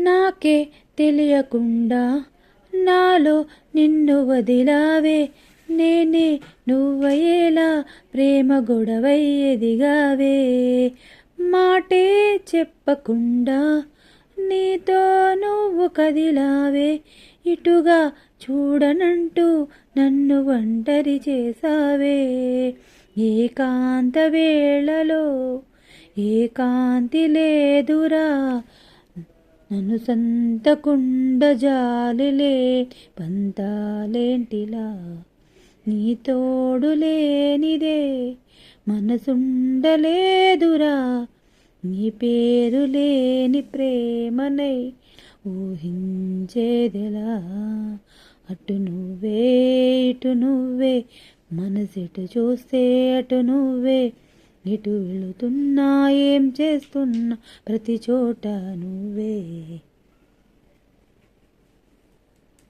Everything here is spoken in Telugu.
నాకే తెలియకుండా నాలో నిన్ను వదిలావే, నేనే నువ్వయ్యేలా ప్రేమ గొడవై ఎదిగావే. మాటే చెప్పకుండా నీతో నువ్వు కదిలావే, ఇటుగా చూడనంటూ నన్ను ఒంటరి చేసావే. ఏకాంత వేళలో ఏకాంతి లేదురా, నన్ను సంతకుండ జాలిలే పంతాలేంటిలా. నీ తోడు లేనిదే మనసుండలేదురా, నీ పేరు లేని ప్రేమనై ఊహించేదెలా. అటు నువ్వే ఇటు నువ్వే, మనసెటు చూస్తే అటు నువ్వే. ఎటు వెళుతున్నా ఏం చేస్తున్నా ప్రతి చోట నువ్వే.